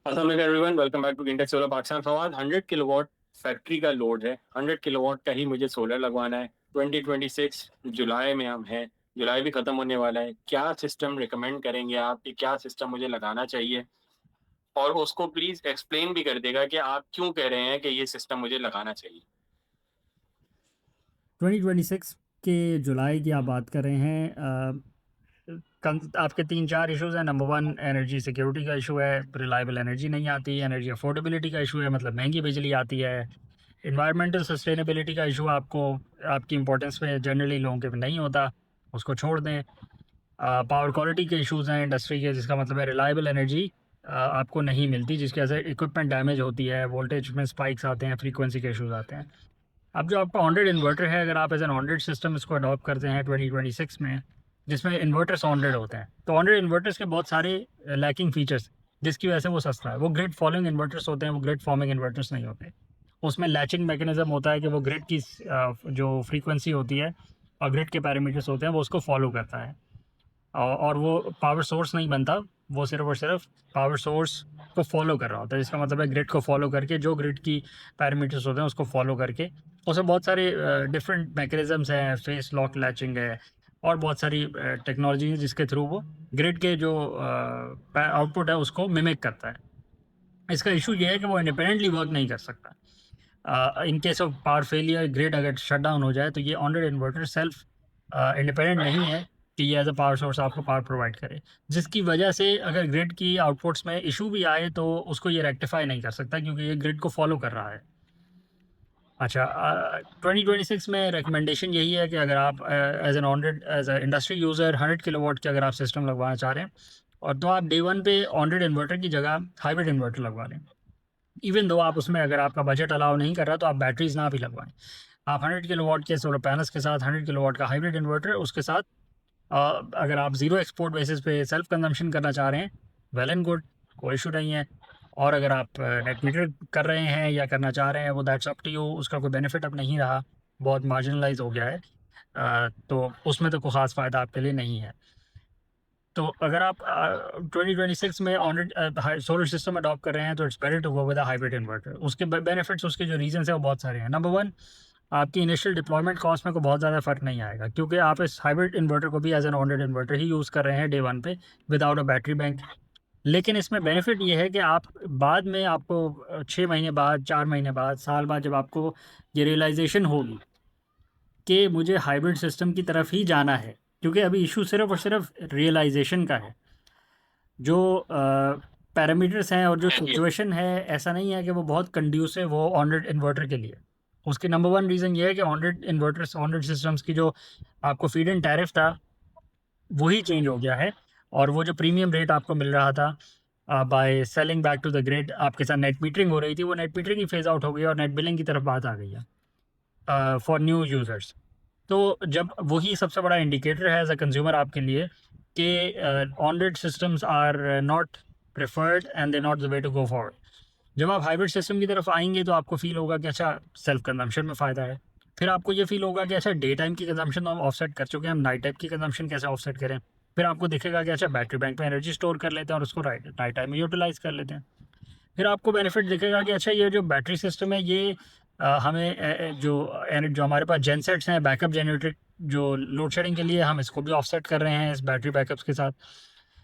अस्सलाम वालेकुम everyone, welcome back to Kintex solar Pakistan. Fawad, 100 kilowatt factory का लोड है। 100 किलोवाट का ही मुझे सोलर लगवाना है। 2026 जुलाई में हम हैं। जुलाई भी ख़त्म होने वाला है। क्या सिस्टम रिकमेंड करेंगे आप कि क्या सिस्टम मुझे लगाना चाहिए? और उसको प्लीज़ एक्सप्लेन भी कर देगा कि आप क्यों कह रहे हैं कि ये सिस्टम मुझे लगाना चाहिए। 2026 के जुलाई की आप बात कर रहे हैं। आपके तीन चार इश्यूज़ हैं। नंबर वन, एनर्जी सिक्योरिटी का इशू है, रिलायबल एनर्जी नहीं आती। एनर्जी अफोर्डेबिलिटी का इशू है, मतलब महंगी बिजली आती है। इन्वायरमेंटल सस्टेनेबिलिटी का इशू आपको आपकी इंपॉर्टेंस में जनरली लोगों के में नहीं होता, उसको छोड़ दें। पावर क्वालिटी के इश्यूज़ हैं इंडस्ट्री के, जिसका मतलब है रिलायबल एनर्जी आपको नहीं मिलती, जिसकी वजह से इक्विपमेंट डैमेज होती है, वोल्टेज में स्पाइक्स आते हैं, फ्रीक्वेंसी के इश्यूज़ आते हैं। अब जो आपका ऑन इन्वर्टर है, अगर आप एज एन ऑन सिस्टम इसको अडॉप्ट करते हैं 2026 में, जिसमें इन्वर्टर्स ऑन होते हैं, तो ऑन इन्वर्टर्स के बहुत सारे लैकिंग फीचर्स, जिसकी वजह से वो सस्ता है। वो ग्रिड फॉलोइंग इन्वर्टर्स होते हैं, वो ग्रिड फॉर्मिंग इन्वर्टर्स नहीं होते। उसमें लैचिंग मैकेनिज्म होता है कि वो ग्रिड की जो फ्रीक्वेंसी होती है और ग्रिड के पैरामीटर्स होते हैं, वो उसको फॉलो करता है। और वो पावर सोर्स नहीं बनता, वो सिर्फ और सिर्फ पावर सोर्स को फॉलो कर रहा होता है, जिसका मतलब है ग्रिड को फॉलो करके, जो ग्रिड की पैरामीटर्स होते हैं उसको फॉलो करके। उसमें बहुत सारे डिफरेंट मैकेनिज़म्स हैं, फेस लॉक लैचिंग है और बहुत सारी टेक्नोलॉजी है, जिसके थ्रू वो ग्रिड के जो आउटपुट है उसको मिमिक करता है। इसका इशू ये है कि वो इंडिपेंडेंटली वर्क नहीं कर सकता। In case of power failure, grid अगर शट डाउन हो जाए, तो ये ऑन इन्वर्टर सेल्फ इंडिपेंडेंट नहीं है कि ये एज अ पावर सोर्स आपको पावर प्रोवाइड करे, जिसकी वजह से अगर ग्रिड की आउटपुट्स में इशू भी आए तो उसको ये रेक्टिफाई नहीं कर सकता, क्योंकि ये ग्रिड को फॉलो कर रहा है। अच्छा, 2026 में रिकमेंडेशन यही है कि अगर आप as an on grid as a industry user 100 kilowatt के अगर आप सिस्टम लगवाना चाह रहे हैं, और तो आप डे वन पे ऑनरेड इन्वर्टर की जगह हाइब्रिड इन्वर्टर लगवा लें। इवन दो आप उसमें, अगर आपका बजट अलाउ नहीं कर रहा, तो आप बैटरीज ना भी लगवाएं। आप 100 किलोवाट के सोलर पैनल्स के साथ 100 किलोवाट का हाइब्रिड इन्वर्टर, उसके साथ अगर आप ज़ीरो एक्सपोर्ट बेसिस पे सेल्फ कंजम्पशन करना चाह रहे हैं, वेल एंड गुड, कोई इशू नहीं है। और अगर आप नेट मीटर कर रहे हैं या करना चाह रहे हैं, वो दैट्स अप टू यू। उसका कोई बेनिफिट अब नहीं रहा, बहुत मार्जिनलाइज हो गया है। तो उसमें तो कोई ख़ास फ़ायदा आपके लिए नहीं है। तो अगर आप 2026 में ऑन सोलर सिस्टम अडॉप्ट कर रहे हैं, तो it's better to go with a hybrid inverter. उसके बेनिफिट्स, उसके जो रीजंस हैं वो बहुत सारे हैं। नंबर वन, आपकी इनिशियल डिप्लॉयमेंट कॉस्ट में कोई बहुत ज़्यादा फ़र्क नहीं आएगा, क्योंकि आप इस हाइब्रिड इन्वर्टर को भी एज एन ऑन इन्वर्टर ही यूज़ कर रहे हैं डे वन पे, विदाउट अ बैटरी बैंक। लेकिन इसमें बेनिफिट ये है कि आप बाद में, आपको 6 महीने बाद, 4 महीने बाद, साल बाद, जब आपको ये रियलाइजेशन होगी कि मुझे हाइब्रिड सिस्टम की तरफ ही जाना है, क्योंकि अभी इशू सिर्फ और सिर्फ रियलाइजेशन का है। जो पैरामीटर्स हैं और जो सिचुएशन है, ऐसा नहीं है कि वो बहुत कंड्यूसिव हो ऑनरेड इन्वर्टर के लिए। उसकी नंबर वन रीज़न ये है कि ऑनरेड इन्वर्टर्स, ऑनरेड सिस्टम्स की जो आपको फीड इन टैरिफ था, वही चेंज हो गया है। और वो जो प्रीमियम रेट आपको मिल रहा था by selling back to the grid, आपके साथ नेट मीटरिंग हो रही थी, वो नेट मीटरिंग ही फेज आउट हो गई और नेट बिलिंग की तरफ बात आ गई है फॉर न्यू यूज़र्स। तो जब वही सबसे बड़ा इंडिकेटर है एज अ कंज्यूमर आपके लिए कि on grid systems are not preferred and they not the way to go forward. जब आप हाइब्रिड सिस्टम की तरफ आएंगे, तो आपको फील होगा कि अच्छा, सेल्फ कंजम्पशन में फ़ायदा है। फिर आपको ये फील होगा कि अच्छा, डे टाइम की कंजम्पशन तो हम ऑफसेट कर चुके हैं, हम नाइट टाइम की कंजम्पशन कैसे ऑफसेट करें। फिर आपको दिखेगा कि अच्छा, बैटरी बैंक में एनर्जी स्टोर कर लेते हैं और उसको नाइट टाइम में यूटिलाइज कर लेते हैं। फिर आपको बेनिफिट दिखेगा कि अच्छा, ये जो बैटरी सिस्टम है, ये हमें जो हमारे पास जेनसेट्स हैं, बैकअप जनरेटर, जो लोड शेडिंग के लिए, हम इसको भी ऑफसेट कर रहे हैं इस बैटरी बैकअप्स के साथ।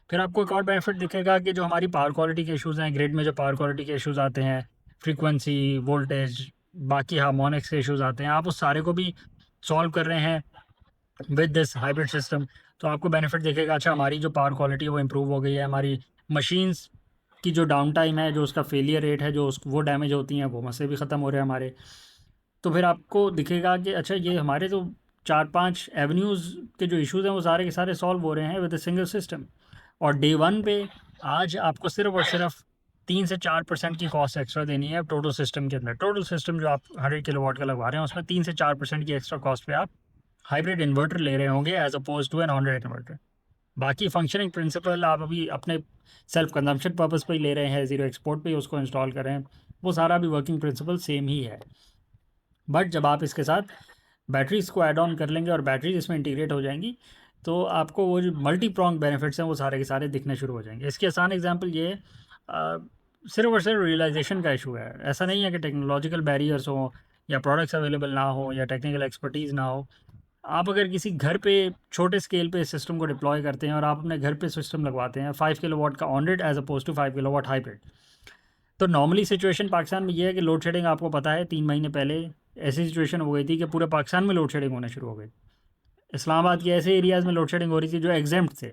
फिर आपको एक और बेनिफिट दिखेगा कि जो हमारी पावर क्वालिटी के इश्यूज़ हैं, ग्रिड में जो पावर क्वालिटी के इश्यूज़ आते हैं, फ्रीक्वेंसी, वोल्टेज, बाकी हार्मोनिक्स के इश्यूज़ आते हैं, आप उस सारे को भी सॉल्व कर रहे हैं विद दिस हाइब्रिड सिस्टम। तो आपको बेनिफिट दिखेगा, अच्छा, हमारी जो पावर क्वालिटी है वो इम्प्रूव हो गई है, हमारी मशीन्स की जो डाउन टाइम है, जो उसका फेलियर रेट है, जो वो डैमेज होती हैं, वो मसले भी ख़त्म हो रहे हैं हमारे। तो फिर आपको दिखेगा कि अच्छा, ये हमारे तो 4-5 एवेन्यूज़ के जो इश्यूज़ हैं, वो सारे के सारे सॉल्व हो रहे हैं विद अ सिंगल सिस्टम। और डे वन पे आज आपको सिर्फ और सिर्फ 3 से 4% की कॉस्ट एक्स्ट्रा देनी है टोटल सिस्टम के अंदर। टोटल सिस्टम जो आप 100 किलोवाट का लगवा रहे हैं, उसमें 3 से 4% की एक्स्ट्रा कॉस्ट पे आप हाइब्रिड इन्वर्टर ले रहे होंगे, as oppose to an on grid inverter. बाकी फंक्शनिंग प्रिंसिपल आप अभी अपने सेल्फ कंजम्पशन पर्पस पे ही ले रहे हैं, ज़ीरो एक्सपोर्ट पे ही उसको इंस्टॉल कर रहे हैं, वो सारा भी वर्किंग प्रिंसिपल सेम ही है। बट जब आप इसके साथ बैटरीज को ऐड ऑन कर लेंगे और बैटरीज इसमें इंटीग्रेट हो जाएंगी, तो आपको वो जो मल्टी प्रॉन्ग बेनिफिट्स हैं, वो सारे के सारे दिखने शुरू हो जाएंगे। इसकी आसान एग्जांपल ये है, सिर्फ और सिर्फ रियलाइजेशन का इशू है। ऐसा नहीं है कि टेक्नोलॉजिकल बैरियर्स हो या प्रोडक्ट्स अवेलेबल ना हो या टेक्निकल एक्सपर्टीज़ ना हो। आप अगर किसी घर पे छोटे स्केल पे सिस्टम को डिप्लॉय करते हैं और आप अपने घर पे सिस्टम लगवाते हैं 5 किलोवाट का on grid as oppose to 5 kilowatt hybrid, तो नॉर्मली सिचुएशन पाकिस्तान में ये है कि लोड शेडिंग, आपको पता है 3 महीने पहले ऐसी सिचुएशन हो गई थी कि पूरे पाकिस्तान में लोड शेडिंग होना शुरू हो गई। इस्लामाबाद के ऐसे एरियाज़ में लोड शेडिंग हो रही थी जो एग्जेम्प्ट थे।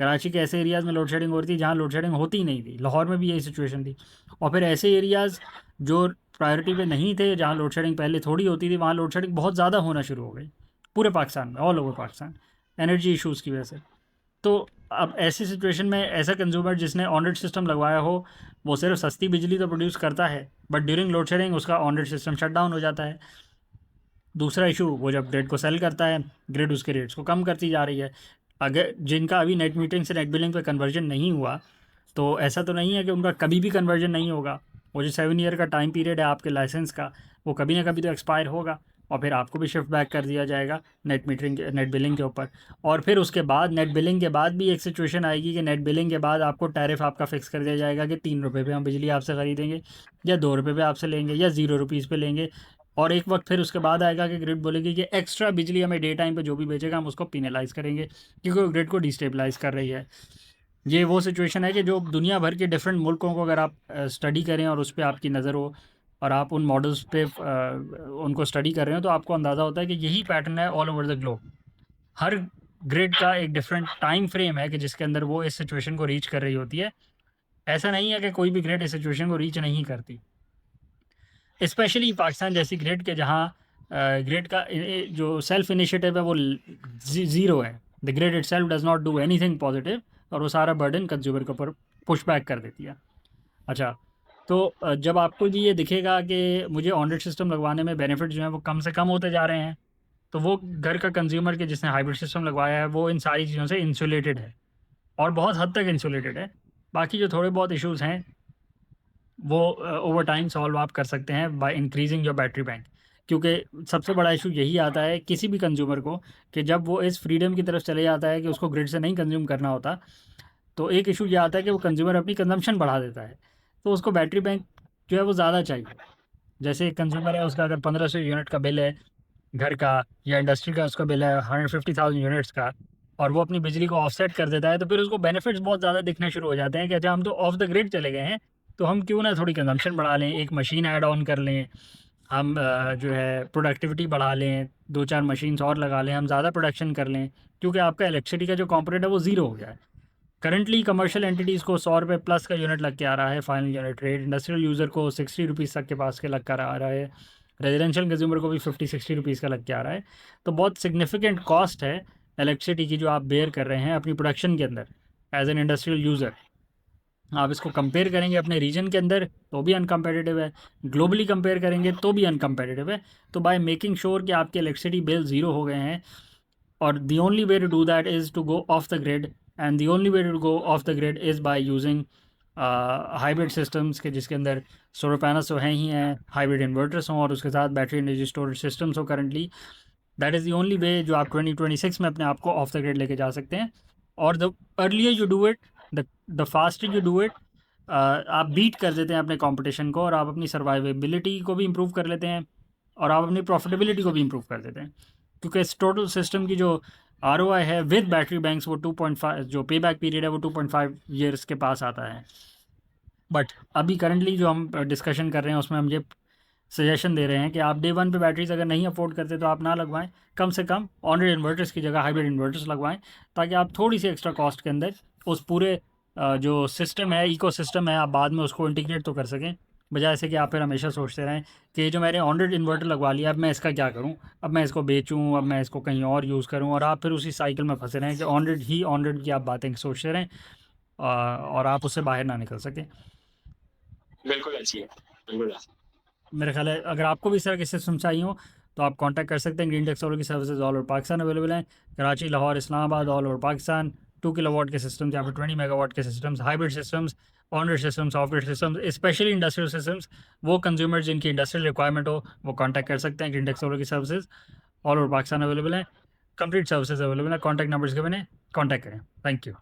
कराची के ऐसे एरियाज़ में लोड शेडिंग हो रही थी जहाँ लोड शेडिंग होती ही नहीं थी। लाहौर में भी यही सिचुएशन थी। और फिर ऐसे एरियाज़ जो प्रायोरिटी पे नहीं थे, जहाँ लोड शेडिंग पहले थोड़ी होती थी, वहाँ लोड शेडिंग बहुत ज़्यादा होना शुरू हो गई पूरे पाकिस्तान में, all over Pakistan, energy issues की वजह से। तो अब ऐसी सिचुएशन में ऐसा कंज्यूमर जिसने ऑन ग्रिड सिस्टम लगवाया हो, वो सिर्फ सस्ती बिजली तो प्रोड्यूस करता है, बट ड्यूरिंग लोड शेडिंग उसका on grid system shut down हो जाता है। दूसरा इशू, वो जब ग्रिड को सेल करता है, ग्रिड उसके रेट्स को कम करती जा रही है। अगर जिनका अभी नेट मीटरिंग से नेट बिलिंग पे कन्वर्जन नहीं हुआ, तो ऐसा तो नहीं है कि उनका कभी भी कन्वर्जन नहीं होगा। वो जो 7 ईयर का टाइम पीरियड है आपके लाइसेंस का, वो कभी ना कभी तो एक्सपायर होगा और फिर आपको भी शिफ्ट बैक कर दिया जाएगा नेट मीटरिंग नेट बिलिंग के ऊपर। और फिर उसके बाद नेट बिलिंग के बाद भी एक सिचुएशन आएगी कि नेट बिलिंग के बाद आपको टैरिफ आपका फिक्स कर दिया जाएगा कि 3 रुपये पे हम बिजली आपसे ख़रीदेंगे, या 2 रुपये पे आपसे लेंगे, या 0 रुपीज़ पे लेंगे। और एक वक्त फिर उसके बाद आएगा कि ग्रिड बोलेगी कि एक्स्ट्रा बिजली हमें डे टाइम पे जो भी बेचेगा हम उसको पिनलाइज़ करेंगे, क्योंकि वो ग्रिड को डिस्टेबलाइज़ कर रही है। ये वो सिचुएशन है कि जो दुनिया भर के डिफरेंट मुल्कों को अगर आप स्टडी करें और उस पर आपकी नज़र हो और आप उन मॉडल्स पे उनको स्टडी कर रहे हो, तो आपको अंदाज़ा होता है कि यही पैटर्न है all over the globe. Her grid का एक डिफरेंट टाइम फ्रेम है कि जिसके अंदर वो इस सिचुएशन को रीच कर रही होती है। ऐसा नहीं है कि कोई भी ग्रिड इस सिचुएशन को रीच नहीं करती, स्पेशली पाकिस्तान जैसी ग्रिड के जहाँ ग्रिड का जो सेल्फ इनिशिएटिव है वो ज़ीरो है। The grid it self does not do anything positive, और वो सारा बर्डन कंज्यूमर के ऊपर पुश बैक कर देती है। अच्छा, तो जब आपको जी ये दिखेगा कि मुझे ऑन ग्रिड सिस्टम लगवाने में बेनिफिट जो हैं वो कम से कम होते जा रहे हैं, तो वो घर का कंज्यूमर के जिसने हाइब्रिड सिस्टम लगवाया है वो इन सारी चीज़ों से इंसुलेटेड है और बहुत हद तक इंसुलेटेड है। बाकी जो थोड़े बहुत इश्यूज़ हैं वो ओवर टाइम सॉल्व आप कर सकते हैं by increasing your battery bank. क्योंकि सबसे बड़ा इशू यही आता है किसी भी कंज्यूमर को कि जब वो इस फ्रीडम की तरफ चले जाता है कि उसको ग्रिड से नहीं कंज्यूम करना होता, तो एक इशू ये आता है कि वो कंज्यूमर अपनी कंजम्पशन बढ़ा देता है, तो उसको बैटरी बैंक जो है वो ज़्यादा चाहिए। जैसे एक कंज्यूमर है, उसका अगर 1500 यूनिट का बिल है घर का, या इंडस्ट्री का उसका बिल है 150,000 यूनिट्स का, और वो अपनी बिजली को ऑफसेट कर देता है, तो फिर उसको बेनिफिट्स बहुत ज़्यादा दिखने शुरू हो जाते हैं कि अच्छा हम तो ऑफ द ग्रिड चले गए हैं, तो हम क्यों ना थोड़ी कंजम्पशन बढ़ा लें, एक मशीन ऐड ऑन कर लें, हम जो है प्रोडक्टिविटी बढ़ा लें, 2-4 मशीन्स और लगा लें, हम ज़्यादा प्रोडक्शन कर लें, क्योंकि आपका इलेक्ट्रिसिटी का जो कॉम्पोनेंट है वो ज़ीरो हो गया है। करंटली कमर्शियल एंटिटीज़ को 100 रुपये प्लस का यूनिट लग के आ रहा है final unit rate, industrial user को 60 रुपीज़ तक के पास के लग कर आ रहा है, रेजिडेंशियल कंज्यूमर को भी 50-60 रुपीज़ का लग के आ रहा है। तो बहुत सिग्निफिकेंट कॉस्ट है इलेक्ट्रिसिटी की जो आप बेयर कर रहे हैं अपनी प्रोडक्शन के अंदर एज एन इंडस्ट्रियल यूज़र। आप इसको कंपेयर करेंगे अपने रीजन के अंदर तो भी अनकम्पेटिटिव है, ग्लोबली कंपेयर करेंगे तो भी अनकम्पेटिटिव है। तो बाय मेकिंग श्योर कि आपके इलेक्ट्रिसिटी बिल ज़ीरो हो गए हैं, और the only way to do that is to go off the grid, and the only way to go off the grid is by using hybrid systems के, जिसके अंदर solar panels तो हैं ही हैं, हाइब्रिड इन्वर्टर्स हों और उसके साथ बैटरी एनर्जी स्टोरेज सिस्टम्स हो currently. That is the only वे जो आप 2026 में अपने आप को ऑफ द ग्रिड लेके जा सकते हैं। और the earlier you do it, the faster you do it, आप बीट कर देते हैं अपने कंपटीशन को, और आप अपनी सर्वाइवेबिलिटी को भी इम्प्रूव कर लेते हैं और आप अपनी प्रॉफिटेबिलिटी को भी इम्प्रूव कर देते हैं। क्योंकि इस टोटल सिस्टम की जो ROI है विद बैटरी बैंक्स वो 2.5, जो पे बैक पीरियड है वो 2.5 ईयर्स के पास आता है। बट अभी करंटली जो हम डिस्कशन कर रहे हैं उसमें हम ये सजेशन दे रहे हैं कि आप डे 1 पे बैटरीज अगर नहीं अफोर्ड करते तो आप ना लगवाएं, कम से कम ऑन ग्रिड इन्वर्टर्स की जगह हाइब्रिड इन्वर्टर्स लगवाएं, ताकि आप थोड़ी सी एक्स्ट्रा कॉस्ट के अंदर उस पूरे जो सिस्टम है, इको सिस्टम है, आप बाद में उसको इंटीग्रेट तो कर सकें, बजाय से कि आप फिर हमेशा सोचते रहें कि जो मैंने ऑन ग्रिड इन्वर्टर लगवा लिया अब मैं इसका क्या करूं, अब मैं इसको बेचूं, अब मैं इसको कहीं और यूज़ करूं, और आप फिर उसी साइकिल में फंसे रहें कि ऑन ग्रिड की आप बातें सोचते रहें और आप उससे बाहर ना निकल सकें। बिल्कुल ऐसी है, बिल्कुल ऐसी। मेरा ख्याल है अगर आपको भी इस तरह की सिस्टम चाहिए हो तो आप कांटेक्ट कर सकते हैं। ग्रीन टेक सोलर की services all over Pakistan available हैं, Karachi, Lahore, Islamabad, all over Pakistan. 2 kilowatt के सिस्टम्स, यहाँ पर 20 मेगावाट के systems, hybrid systems, on grid systems, off grid systems, specially industrial systems, वो कंज्यूमर जिनकी इंडस्ट्रियल रिक्वायरमेंट हो वो कांटेक्ट कर सकते हैं। ग्रीन टेक सोलर की services all over Pakistan available हैं, कंप्लीट सर्विसेज अवेलेबल हैं। कॉन्टैक्ट नंबर्स के बने, कॉन्टैक्ट करें। Thank you.